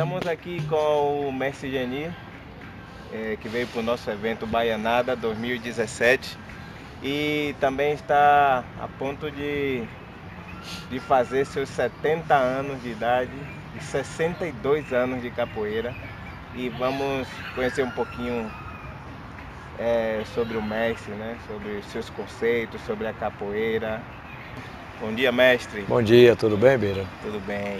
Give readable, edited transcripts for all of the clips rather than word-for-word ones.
Estamos aqui com o mestre Geni, que veio para o nosso evento Baianada 2017 e também está a ponto de fazer seus 70 anos de idade e 62 anos de capoeira. E vamos conhecer um pouquinho sobre o mestre, né? Sobre os seus conceitos, sobre a capoeira. Bom dia, mestre. Bom dia, tudo bem, Beira? Tudo bem.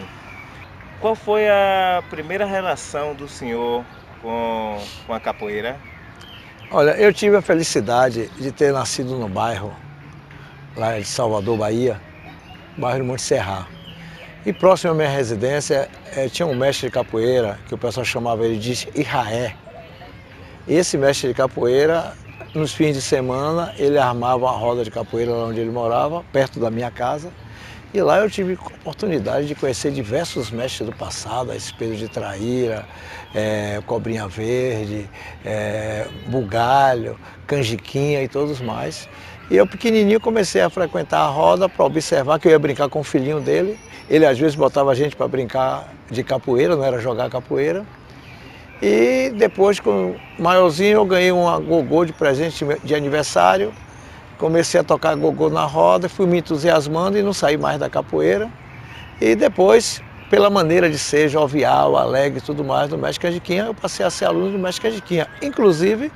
Qual foi a primeira relação do senhor com a capoeira? Olha, eu tive a felicidade de ter nascido no bairro, lá de Salvador, Bahia, bairro do Monte Serra. E próximo à minha residência tinha um mestre de capoeira, que o pessoal chamava ele de Irraé. E esse mestre de capoeira, nos fins de semana, ele armava uma roda de capoeira lá onde ele morava, perto da minha casa. E lá eu tive a oportunidade de conhecer diversos mestres do passado, Espelho de Traíra, Cobrinha Verde, Bugalho, Canjiquinha e todos mais. E eu pequenininho comecei a frequentar a roda para observar que eu ia brincar com o filhinho dele. Ele às vezes botava a gente para brincar de capoeira, não era jogar capoeira. E depois, com maiorzinho, eu ganhei uma gogô de presente de aniversário. Comecei a tocar gogô na roda, fui me entusiasmando e não saí mais da capoeira. E depois, pela maneira de ser jovial, alegre e tudo mais do mestre Canjiquinha, eu passei a ser aluno do mestre Canjiquinha. Inclusive,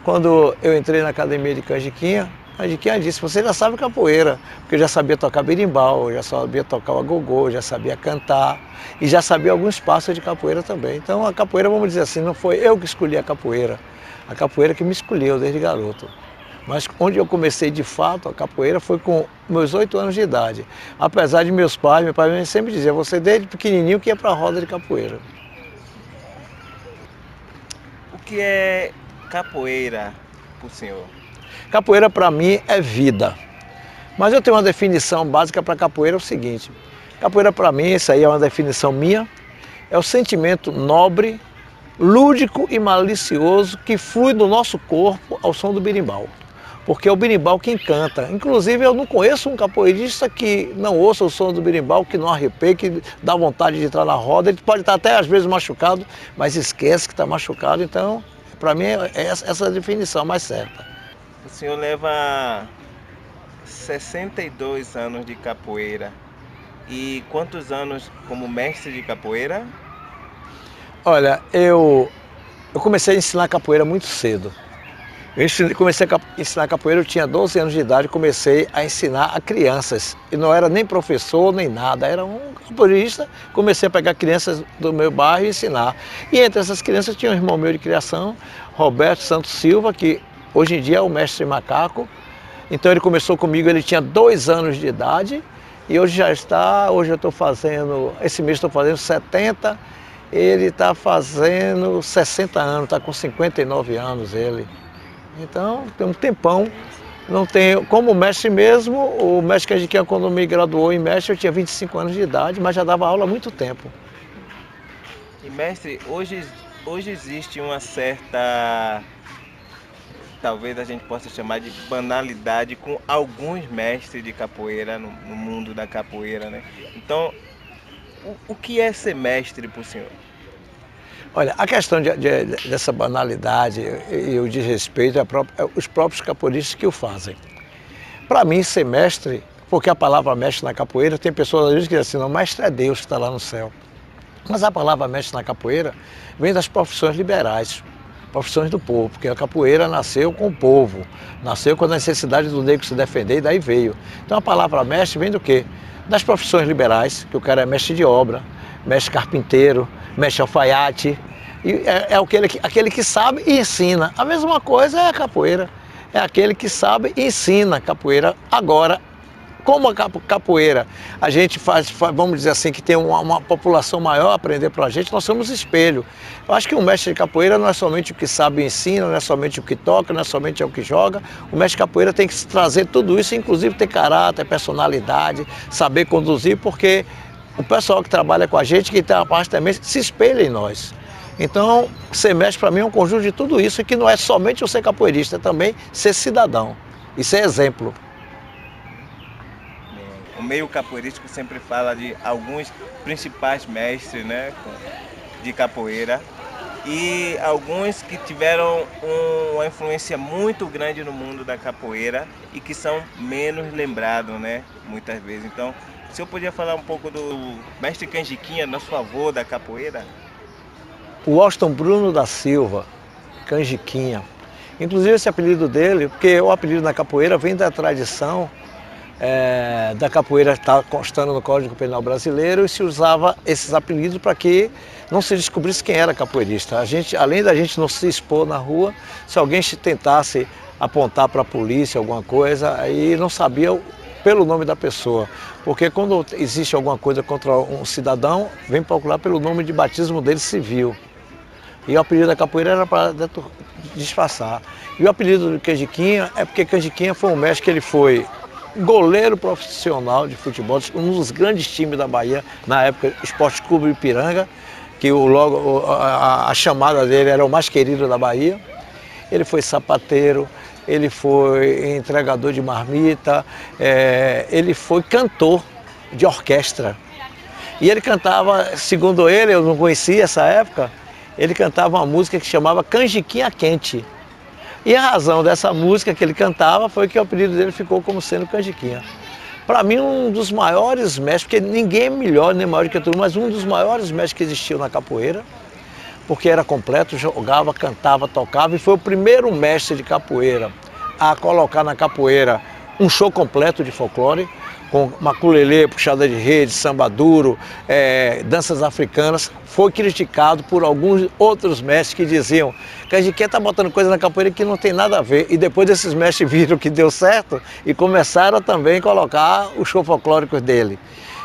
quando eu entrei na academia de Canjiquinha, Canjiquinha disse: você já sabe capoeira, porque eu já sabia tocar berimbau, já sabia tocar o agogô, já sabia cantar e já sabia alguns passos de capoeira também. Então a capoeira, vamos dizer assim, não foi eu que escolhi a capoeira que me escolheu desde garoto. Mas onde eu comecei de fato a capoeira foi com meus 8 anos de idade. Apesar de meu pai sempre dizia: você desde pequenininho que ia para a roda de capoeira. O que é capoeira para o senhor? Capoeira para mim é vida. Mas eu tenho uma definição básica para capoeira, é o seguinte: capoeira para mim, isso aí é uma definição minha, é o sentimento nobre, lúdico e malicioso que flui do nosso corpo ao som do berimbau. Porque é o berimbau que encanta. Inclusive, eu não conheço um capoeirista que não ouça o som do berimbau, que não arrepie, que dá vontade de entrar na roda. Ele pode estar até às vezes machucado, mas esquece que está machucado. Então, para mim, é essa a definição mais certa. O senhor leva 62 anos de capoeira. E quantos anos como mestre de capoeira? Olha, eu comecei a ensinar capoeira muito cedo. Comecei a ensinar capoeira, eu tinha 12 anos de idade, comecei a ensinar a crianças. E não era nem professor, nem nada, era um capoeirista. Comecei a pegar crianças do meu bairro e ensinar. E entre essas crianças tinha um irmão meu de criação, Roberto Santos Silva, que hoje em dia é o mestre macaco. Então ele começou comigo, ele tinha 2 anos de idade. E hoje hoje eu estou fazendo, esse mês estou fazendo 70, ele está fazendo 60 anos, está com 59 anos ele. Então, tem um tempão, não tenho, como mestre mesmo, o mestre Canjiquinha, quando me graduou em mestre, eu tinha 25 anos de idade, mas já dava aula há muito tempo. E mestre, hoje existe uma certa, talvez a gente possa chamar de banalidade com alguns mestres de capoeira no mundo da capoeira, né? Então, o que é ser mestre para o senhor? Olha, a questão dessa banalidade e o desrespeito é os próprios capoeiristas que o fazem. Para mim, ser mestre, porque a palavra mestre na capoeira, tem pessoas às vezes que dizem assim: não, mestre é Deus que está lá no céu. Mas a palavra mestre na capoeira vem das profissões liberais, profissões do povo, porque a capoeira nasceu com o povo, nasceu com a necessidade do negro se defender e daí veio. Então a palavra mestre vem do quê? Das profissões liberais, que o cara é mestre de obra, mestre carpinteiro, mestre alfaiate, e é aquele que sabe e ensina. A mesma coisa é a capoeira, é aquele que sabe e ensina a capoeira. Agora, como a capoeira, a gente vamos dizer assim, que tem uma população maior a aprender para a gente, nós somos espelho. Eu acho que o mestre de capoeira não é somente o que sabe e ensina, não é somente o que toca, não é somente o que joga. O mestre de capoeira tem que trazer tudo isso, inclusive ter caráter, personalidade, saber conduzir, porque o pessoal que trabalha com a gente, que tem a parte também, se espelha em nós. Então, ser mestre para mim é um conjunto de tudo isso, e que não é somente o ser capoeirista, é também ser cidadão e ser exemplo. O meio capoeirístico sempre fala de alguns principais mestres, né? de capoeira e alguns que tiveram uma influência muito grande no mundo da capoeira e que são menos lembrados, né? Muitas vezes. Então, se eu podia falar um pouco do mestre Canjiquinha, nosso avô da capoeira. O Washington Bruno da Silva, Canjiquinha. Inclusive esse apelido dele, porque o apelido na capoeira vem da tradição da capoeira está constando no Código Penal Brasileiro e se usava esses apelidos para que não se descobrisse quem era capoeirista. A gente, além da gente não se expor na rua, se alguém tentasse apontar para a polícia alguma coisa, aí não sabia pelo nome da pessoa. Porque quando existe alguma coisa contra um cidadão, vem procurar pelo nome de batismo dele civil. E o apelido da capoeira era para disfarçar. E o apelido do Canjiquinha é porque Canjiquinha foi um mestre que ele foi goleiro profissional de futebol, um dos grandes times da Bahia, na época, Esporte Clube Ipiranga, que a chamada dele era o mais querido da Bahia. Ele foi sapateiro, ele foi entregador de marmita, ele foi cantor de orquestra. E ele cantava, segundo ele, eu não conhecia essa época, ele cantava uma música que chamava Canjiquinha Quente. E a razão dessa música que ele cantava foi que o apelido dele ficou como sendo Canjiquinha. Para mim, um dos maiores mestres, porque ninguém é melhor nem maior que tudo, mas um dos maiores mestres que existiu na capoeira, porque era completo, jogava, cantava, tocava, e foi o primeiro mestre de capoeira a colocar na capoeira um show completo de folclore, com maculelê, puxada de rede, samba duro, danças africanas. Foi criticado por alguns outros mestres que diziam que a gente está botando coisa na capoeira que não tem nada a ver. E depois esses mestres viram que deu certo e começaram também a colocar o show folclórico dele.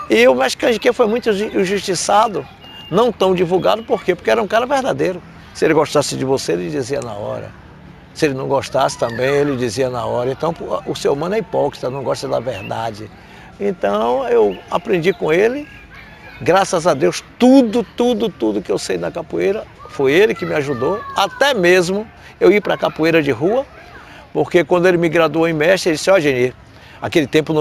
E o mestre Canjiquinha foi muito injustiçado, não tão divulgado, por quê? Porque era um cara verdadeiro. Se ele gostasse de você, ele dizia na hora. Se ele não gostasse também, ele dizia na hora. Então o ser humano é hipócrita, não gosta da verdade. Então eu aprendi com ele, graças a Deus, tudo que eu sei da capoeira, foi ele que me ajudou, até mesmo eu ir para a capoeira de rua, porque quando ele me graduou em mestre, ele disse, ó Geni, aquele tempo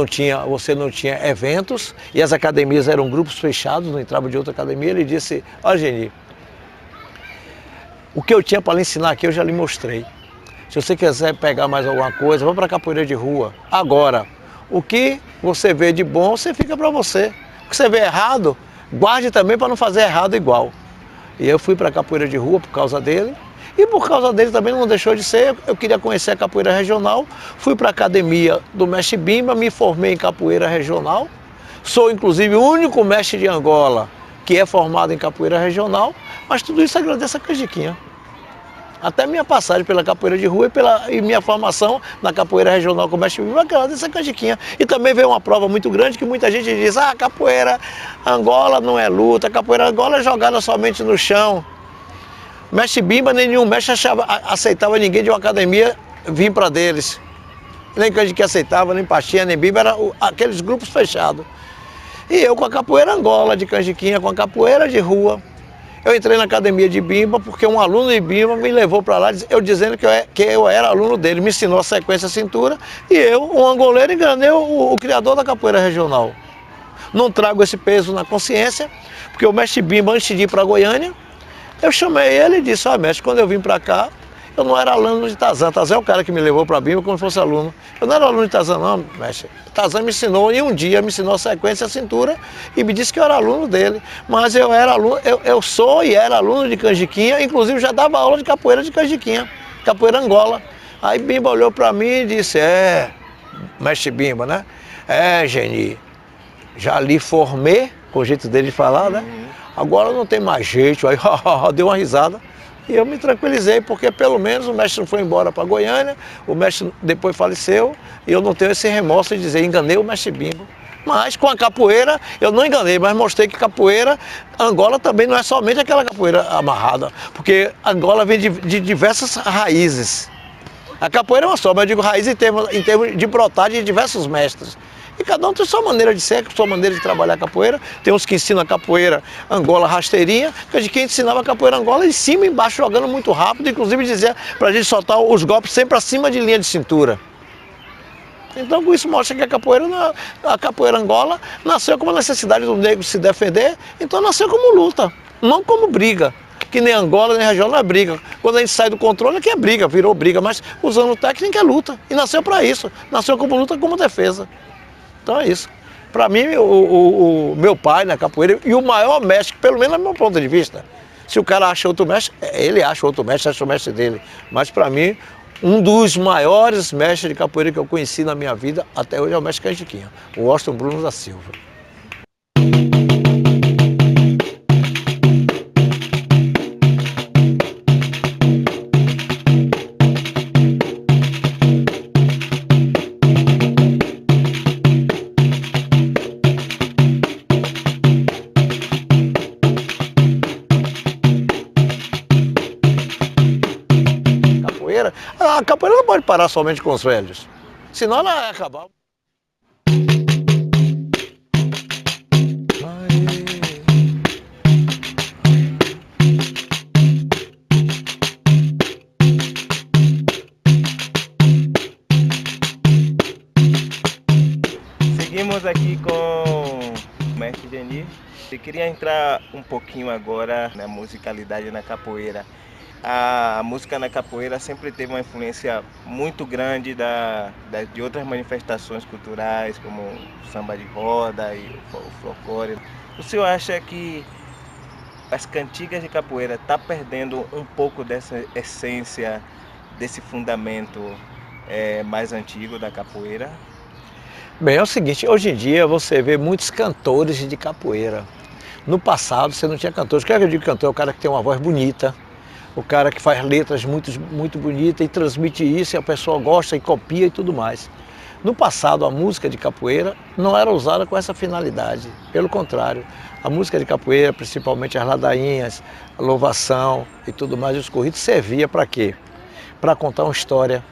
você não tinha eventos e as academias eram grupos fechados, não entrava de outra academia, ele disse, ó Geni, o que eu tinha para lhe ensinar aqui eu já lhe mostrei. Se você quiser pegar mais alguma coisa, vá para a capoeira de rua. Agora, o que você vê de bom, você fica para você. O que você vê errado, guarde também para não fazer errado igual. E eu fui para a capoeira de rua por causa dele. E por causa dele também não deixou de ser, eu queria conhecer a capoeira regional. Fui para a academia do mestre Bimba, me formei em capoeira regional. Sou inclusive o único mestre de Angola que é formado em capoeira regional. Mas tudo isso agradeço a Canjiquinha. Até minha passagem pela capoeira de rua e minha formação na capoeira regional com o mestre Bimba, agradeço a Canjiquinha. E também veio uma prova muito grande que muita gente diz, capoeira Angola não é luta, capoeira Angola é jogada somente no chão. Mestre Bimba, nenhum mestre aceitava ninguém de uma academia vir para deles. Nem Canjiquinha aceitava, nem Pastinha, nem Bimba, eram aqueles grupos fechados. E eu com a capoeira Angola de Canjiquinha, com a capoeira de rua. Eu entrei na academia de Bimba porque um aluno de Bimba me levou para lá, eu dizendo que eu era aluno dele, me ensinou a sequência, a cintura, e eu, um angoleiro, enganei o criador da capoeira regional. Não trago esse peso na consciência, porque o mestre Bimba, antes de ir para Goiânia, eu chamei ele e disse, mestre, quando eu vim para cá, eu não era aluno de Tarzan. Tarzan é o cara que me levou para Bimba como se fosse aluno. Eu não era aluno de Tarzan não, mestre. Tarzan me ensinou, e um dia me ensinou a sequência e a cintura e me disse que eu era aluno dele. Mas eu era aluno, eu sou e era aluno de Canjiquinha, inclusive já dava aula de capoeira de Canjiquinha, capoeira Angola. Aí Bimba olhou para mim e disse, mestre Bimba, né? Geni, já lhe formei, com o jeito dele de falar, né? Agora não tem mais jeito. Aí deu uma risada. E eu me tranquilizei, porque pelo menos o mestre não foi embora para Goiânia, o mestre depois faleceu, e eu não tenho esse remorso de dizer, enganei o mestre Bimba. Mas com a capoeira, eu não enganei, mas mostrei que capoeira, Angola também não é somente aquela capoeira amarrada, porque Angola vem de diversas raízes. A capoeira é uma só, mas eu digo raiz em termos de brotar de diversos mestres. E cada um tem sua maneira de ser, sua maneira de trabalhar a capoeira. Tem uns que ensinam a capoeira Angola rasteirinha, que de quem ensinava a capoeira Angola em cima e embaixo, jogando muito rápido, inclusive dizia pra gente soltar os golpes sempre acima de linha de cintura. Então com isso mostra que a capoeira Angola nasceu como a necessidade do negro se defender, então nasceu como luta. não como briga, que nem Angola, nem região não é briga. Quando a gente sai do controle, aqui é briga, virou briga, mas usando técnica é luta. E nasceu para isso, nasceu como luta, como defesa. Então é isso. Para mim, o meu pai na capoeira, e o maior mestre, pelo menos do meu ponto de vista, se o cara acha outro mestre, ele acha outro mestre, acha o mestre dele. Mas para mim, um dos maiores mestres de capoeira que eu conheci na minha vida, até hoje, é o mestre Canjiquinha, o Washington Bruno da Silva. A capoeira não pode parar somente com os velhos, senão ela vai acabar. Seguimos aqui com o mestre Geni. Eu queria entrar um pouquinho agora na musicalidade na capoeira. A música na capoeira sempre teve uma influência muito grande de outras manifestações culturais, como o samba de roda e o folclore. O senhor acha que as cantigas de capoeira estão perdendo um pouco dessa essência, desse fundamento mais antigo da capoeira? Bem, é o seguinte, hoje em dia você vê muitos cantores de capoeira. No passado você não tinha cantores. O que eu digo cantor é o cara que tem uma voz bonita, o cara que faz letras muito bonitas e transmite isso e a pessoa gosta e copia e tudo mais. No passado, a música de capoeira não era usada com essa finalidade. Pelo contrário, a música de capoeira, principalmente as ladainhas, a louvação e tudo mais, os corridos, servia para quê? Para contar uma história,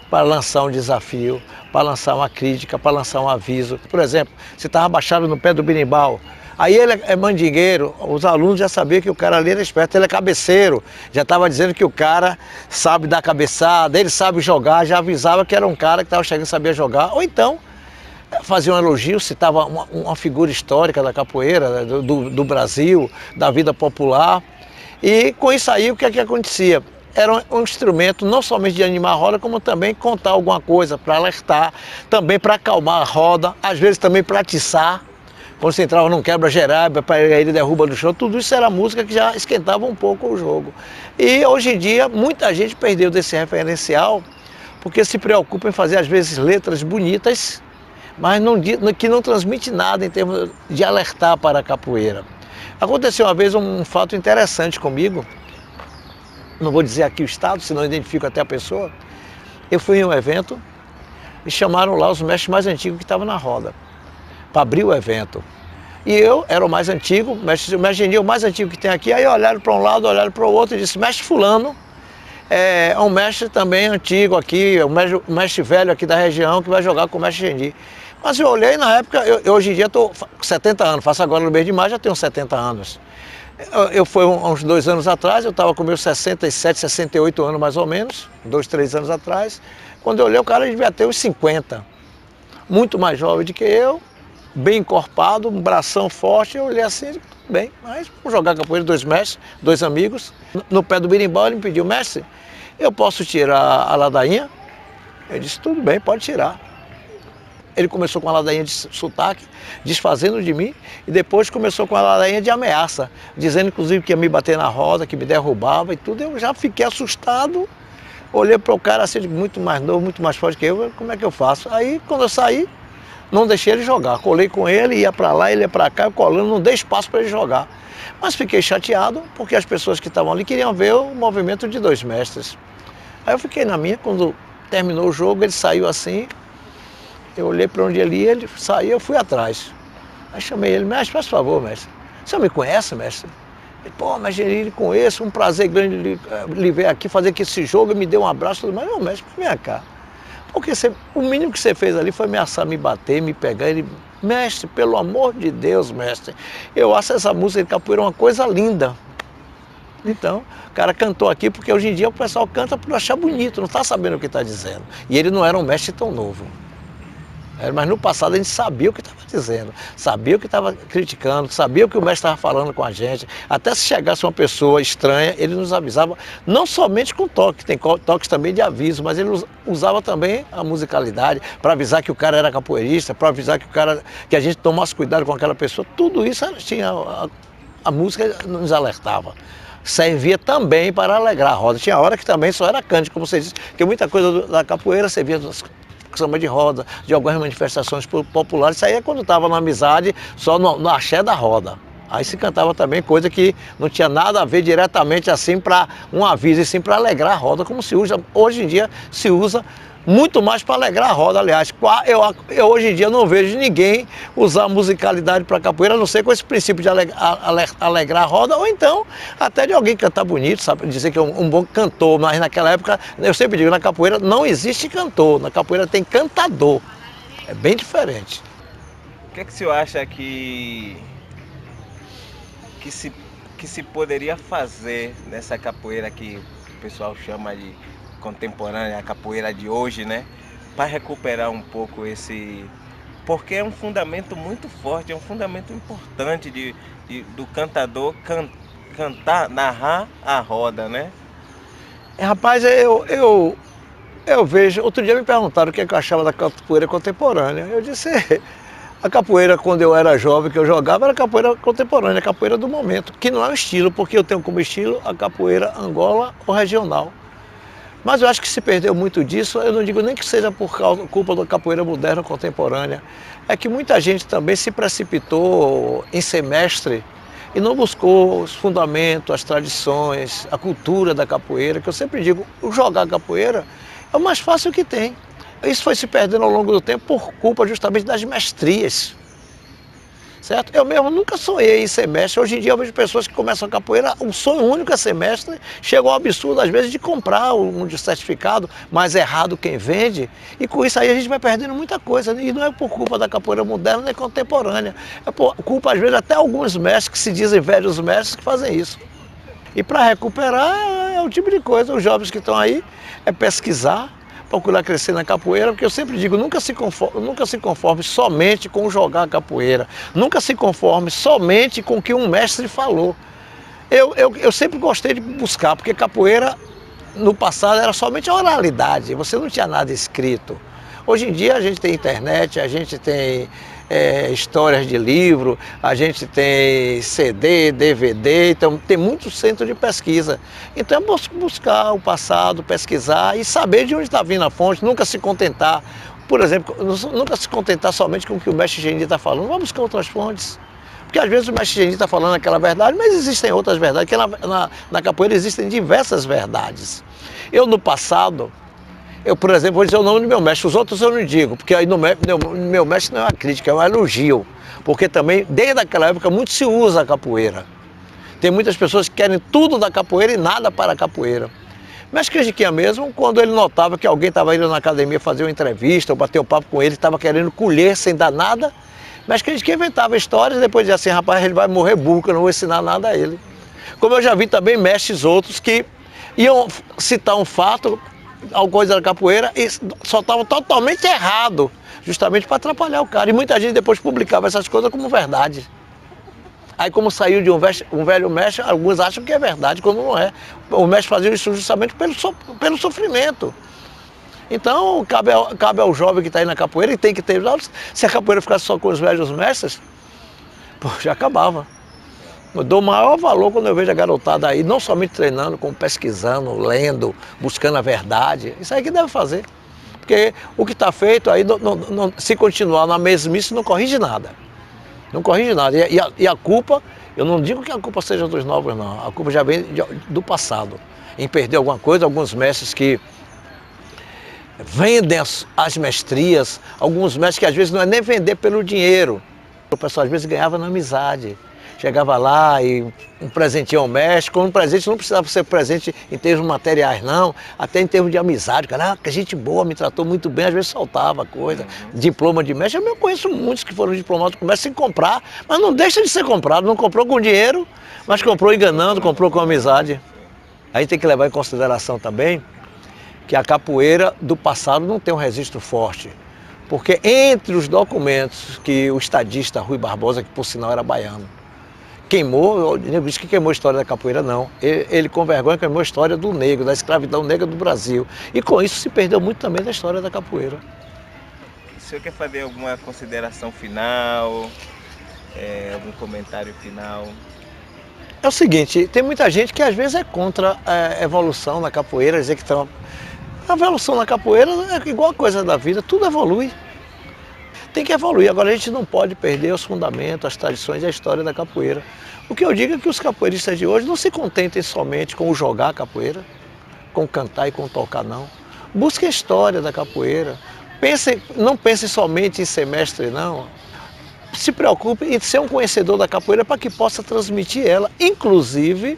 para lançar um desafio, para lançar uma crítica, para lançar um aviso. Por exemplo, você estava abaixado no pé do berimbau, aí ele é mandingueiro, os alunos já sabiam que o cara ali era esperto, ele é cabeceiro, já estava dizendo que o cara sabe dar cabeçada, ele sabe jogar, já avisava que era um cara que estava chegando e sabia jogar. Ou então, fazia um elogio, citava uma figura histórica da capoeira, do Brasil, da vida popular. E com isso aí, o que é que acontecia? Era um instrumento não somente de animar a roda, como também contar alguma coisa, para alertar, também para acalmar a roda, às vezes também para atiçar. Quando você entrava num quebra-geraba, para ele derruba do chão, tudo isso era música que já esquentava um pouco o jogo. E hoje em dia, muita gente perdeu desse referencial, porque se preocupa em fazer, às vezes, letras bonitas, mas que não transmite nada em termos de alertar para a capoeira. Aconteceu uma vez um fato interessante comigo, não vou dizer aqui o estado, senão identifico até a pessoa. Eu fui em um evento e chamaram lá os mestres mais antigos que estavam na roda, para abrir o evento. E eu era o mais antigo, o mestre Geni, o mais antigo que tem aqui. Aí olharam para um lado, olharam para o outro e disse: mestre fulano é um mestre também antigo aqui, um mestre velho aqui da região que vai jogar com o mestre Geni. Mas eu olhei na época, hoje em dia estou com 70 anos, faço agora no mês de maio, já tenho 70 anos. Eu fui uns 2 anos atrás, eu estava com meus 67, 68 anos mais ou menos, 2, 3 anos atrás. Quando eu olhei, o cara devia ter uns 50. Muito mais jovem do que eu, bem encorpado, um bração forte. Eu olhei assim, tudo bem, mas vamos jogar capoeira, 2 mestres, 2 amigos. No pé do berimbau ele me pediu: mestre, eu posso tirar a ladainha? Eu disse: tudo bem, pode tirar. Ele começou com a ladainha de sotaque, desfazendo de mim, e depois começou com a ladainha de ameaça, dizendo inclusive que ia me bater na roda, que me derrubava e tudo. Eu já fiquei assustado, olhei para o cara assim, muito mais novo, muito mais forte que eu, como é que eu faço? Aí quando eu saí, não deixei ele jogar, colei com ele, ia para lá, ele ia para cá, colando, não dei espaço para ele jogar. Mas fiquei chateado, porque as pessoas que estavam ali queriam ver o movimento de 2 mestres. Aí eu fiquei na minha, quando terminou o jogo, ele saiu assim, eu olhei para onde ele ia, ele saiu, eu fui atrás. Aí chamei ele: mestre, faz favor, mestre, o senhor me conhece, mestre? Ele: pô, mestre, ele conheço, um prazer grande lhe ver aqui, fazer aqui esse jogo, me deu um abraço, tudo mais. Não, mestre, vem cá. Porque o mínimo que você fez ali foi ameaçar me bater, me pegar. Ele: mestre, pelo amor de Deus, mestre, eu acho essa música de capoeira uma coisa linda. Então, o cara cantou aqui, porque hoje em dia o pessoal canta por achar bonito, não está sabendo o que está dizendo. E ele não era um mestre tão novo. Mas no passado a gente sabia o que estava dizendo, sabia o que estava criticando, sabia o que o mestre estava falando com a gente. Até se chegasse uma pessoa estranha, ele nos avisava, não somente com toque, tem toques também de aviso, mas ele usava também a musicalidade para avisar que o cara era capoeirista, para avisar que a gente tomasse cuidado com aquela pessoa. Tudo isso tinha, a música nos alertava. Servia também para alegrar a roda. Tinha hora que também só era cântico, como você disse, porque muita coisa da capoeira servia samba de roda, de algumas manifestações populares. Isso aí é quando estava na amizade, só no axé da roda. Aí se cantava também coisa que não tinha nada a ver diretamente assim para um aviso, e sim para alegrar a roda, como se usa, hoje em dia se usa muito mais para alegrar a roda. Aliás, eu hoje em dia não vejo ninguém usar musicalidade para capoeira, a não ser com esse princípio de alegrar a roda, ou então até de alguém cantar bonito, sabe, dizer que é um bom cantor. Mas naquela época, eu sempre digo, na capoeira não existe cantor, na capoeira tem cantador, é bem diferente. O que é que o senhor acha que se poderia fazer nessa capoeira que o pessoal chama de contemporânea, a capoeira de hoje, né? Para recuperar um pouco esse... Porque é um fundamento muito forte, é um fundamento importante do cantador cantar, narrar a roda, né? Rapaz, eu vejo... Outro dia me perguntaram o que é que eu achava da capoeira contemporânea. Eu disse... A capoeira, quando eu era jovem, que eu jogava, era capoeira contemporânea, a capoeira do momento, que não é um estilo, porque eu tenho como estilo a capoeira Angola ou regional. Mas eu acho que se perdeu muito disso, eu não digo nem que seja por culpa da capoeira moderna contemporânea. É que muita gente também se precipitou em ser mestre e não buscou os fundamentos, as tradições, a cultura da capoeira, que eu sempre digo, jogar capoeira é o mais fácil que tem. Isso foi se perdendo ao longo do tempo por culpa justamente das mestrias. Certo? Eu mesmo nunca sonhei em ser mestre. Hoje em dia eu vejo pessoas que começam a capoeira, o sonho único é ser mestre, chega ao absurdo às vezes de comprar um certificado, mas errado quem vende, e com isso aí a gente vai perdendo muita coisa, e não é por culpa da capoeira moderna nem contemporânea, é por culpa às vezes até alguns mestres que se dizem velhos mestres que fazem isso. E para recuperar é o tipo de coisa, os jovens que estão aí, é pesquisar, procurar crescer na capoeira, porque eu sempre digo, nunca se conforme somente com jogar capoeira, nunca se conforme somente com o que um mestre falou. Eu sempre gostei de buscar, porque capoeira no passado era somente a oralidade, você não tinha nada escrito. Hoje em dia a gente tem internet, a gente tem histórias de livro, a gente tem CD, DVD, então tem muito centro de pesquisa. Então é buscar o passado, pesquisar e saber de onde está vindo a fonte, nunca se contentar, por exemplo, nunca se contentar somente com o que o mestre Geni está falando, vamos buscar outras fontes. Porque às vezes o mestre Geni está falando aquela verdade, mas existem outras verdades, porque na capoeira existem diversas verdades. Eu no passado, por exemplo, vou dizer o nome do meu mestre, os outros eu não digo, porque aí no meu mestre não é uma crítica, é um elogio. Porque também, desde aquela época, muito se usa a capoeira. Tem muitas pessoas que querem tudo da capoeira e nada para a capoeira. Mestre Canjiquinha mesmo, quando ele notava que alguém estava indo na academia fazer uma entrevista ou bater um papo com ele, estava querendo colher sem dar nada, Mestre Canjiquinha inventava histórias e depois dizia assim, rapaz, ele vai morrer burro, que eu não vou ensinar nada a ele. Como eu já vi também mestres outros que iam citar um fato, alguma coisa da capoeira, e só estava totalmente errado, justamente para atrapalhar o cara. E muita gente depois publicava essas coisas como verdade. Aí como saiu de um velho mestre, alguns acham que é verdade, quando não é. O mestre fazia isso justamente pelo sofrimento. Então cabe ao jovem que está aí na capoeira e tem que ter... Se a capoeira ficasse só com os velhos mestres, pô, já acabava. Eu dou o maior valor quando eu vejo a garotada aí, não somente treinando, como pesquisando, lendo, buscando a verdade. Isso aí que deve fazer. Porque o que está feito aí, se continuar na mesmice, não corrige nada. Não corrige nada. E a culpa, eu não digo que a culpa seja dos novos, não. A culpa já vem do passado. Em perder alguma coisa, alguns mestres que vendem as mestrias, alguns mestres que às vezes não é nem vender pelo dinheiro. O pessoal às vezes ganhava na amizade. Chegava lá e um presentinho ao mestre, como um presente não precisava ser presente em termos materiais não, até em termos de amizade, cara, que gente boa, me tratou muito bem, às vezes soltava coisa, diploma de mestre, eu conheço muitos que foram diplomados com mestre sem comprar, mas não deixa de ser comprado, não comprou com dinheiro, mas comprou enganando, comprou com amizade. A gente tem que levar em consideração também que a capoeira do passado não tem um registro forte, Porque entre os documentos que o estadista Rui Barbosa, que por sinal era baiano, queimou, eu disse que queimou a história da capoeira, não. Ele com vergonha queimou a história do negro, da escravidão negra do Brasil. E com isso se perdeu muito também da história da capoeira. O senhor quer fazer alguma consideração final, algum comentário final? É o seguinte, tem muita gente que às vezes é contra a evolução na capoeira, dizer que a evolução na capoeira é igual a coisa da vida, tudo evolui. Tem que evoluir, agora a gente não pode perder os fundamentos, as tradições e a história da capoeira. O que eu digo é que os capoeiristas de hoje não se contentem somente com o jogar capoeira, com cantar e com tocar, não. Busquem a história da capoeira, não pensem somente em ser mestre, não. Se preocupe em ser um conhecedor da capoeira para que possa transmitir ela, inclusive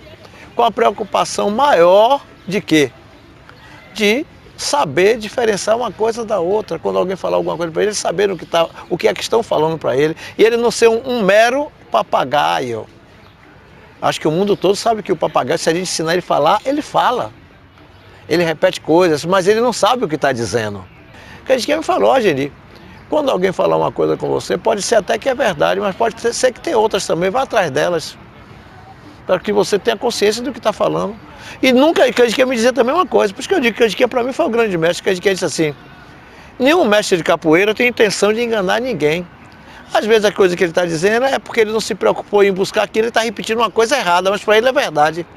com a preocupação maior de quê? De saber diferenciar uma coisa da outra. Quando alguém falar alguma coisa para ele, saber o que é que estão falando para ele, e ele não ser um mero papagaio. Acho que o mundo todo sabe que o papagaio, se a gente ensinar ele a falar, ele fala. Ele repete coisas, mas ele não sabe o que está dizendo. O que a gente me falou, gente, quando alguém falar uma coisa com você, pode ser até que é verdade, mas pode ser que tem outras também, vá atrás delas, para que você tenha consciência do que está falando. E nunca, Canjiquinha me dizer também uma coisa, por isso que eu digo que Canjiquinha para mim foi o grande mestre. Canjiquinha disse assim, nenhum mestre de capoeira tem intenção de enganar ninguém. Às vezes a coisa que ele está dizendo é porque ele não se preocupou em buscar aquilo, ele está repetindo uma coisa errada, mas para ele é verdade.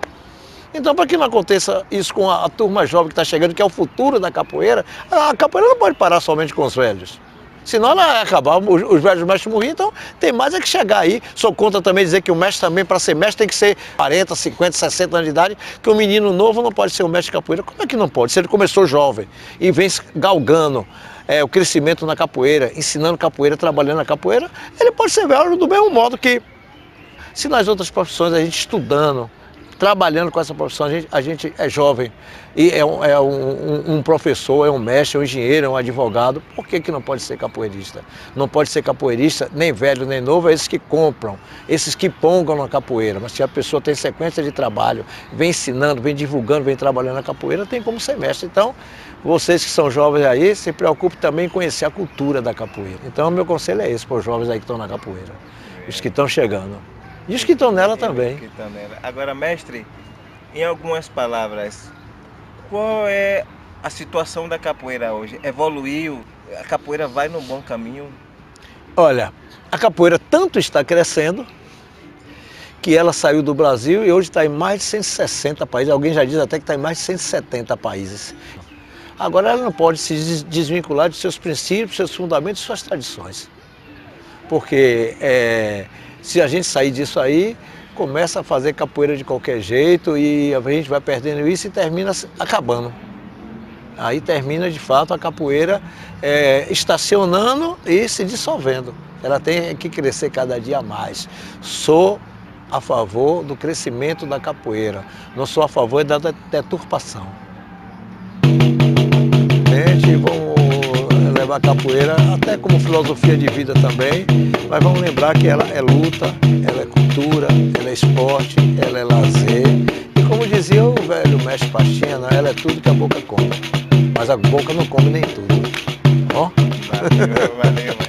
Então, para que não aconteça isso com a turma jovem que está chegando, que é o futuro da capoeira, a capoeira não pode parar somente com os velhos. Senão ela vai acabar, os velhos mestres morriam, então tem mais é que chegar aí. Sou contra também dizer que o mestre também, para ser mestre, tem que ser 40, 50, 60 anos de idade, que um menino novo não pode ser um mestre de capoeira. Como é que não pode? Se ele começou jovem e vem galgando o crescimento na capoeira, ensinando capoeira, trabalhando na capoeira, ele pode ser velho do mesmo modo que se nas outras profissões a gente estudando, trabalhando com essa profissão, a gente é jovem e é um professor, é um mestre, é um engenheiro, é um advogado, por que não pode ser capoeirista? Não pode ser capoeirista, nem velho, nem novo, é esses que compram, esses que pongam na capoeira, mas se a pessoa tem sequência de trabalho, vem ensinando, vem divulgando, vem trabalhando na capoeira, tem como ser mestre. Então, vocês que são jovens aí, se preocupem também em conhecer a cultura da capoeira. Então, o meu conselho é esse para os jovens aí que estão na capoeira, os que estão chegando. E os que estão nela também. Agora, mestre, em algumas palavras, qual é a situação da capoeira hoje? Evoluiu? A capoeira vai no bom caminho? Olha, a capoeira tanto está crescendo que ela saiu do Brasil e hoje está em mais de 160 países. Alguém já diz até que está em mais de 170 países. Agora ela não pode se desvincular de seus princípios, seus fundamentos e suas tradições. Porque se a gente sair disso aí, começa a fazer capoeira de qualquer jeito e a gente vai perdendo isso e termina acabando. Aí termina de fato a capoeira estacionando e se dissolvendo. Ela tem que crescer cada dia mais. Sou a favor do crescimento da capoeira, não sou a favor da deturpação. Gente, vamos levar a capoeira até como filosofia de vida também, mas vamos lembrar que ela é luta, ela é cultura, ela é esporte, ela é lazer. E como dizia o velho mestre Pastinha, ela é tudo que a boca come, mas a boca não come nem tudo. Ó? Valeu, valeu.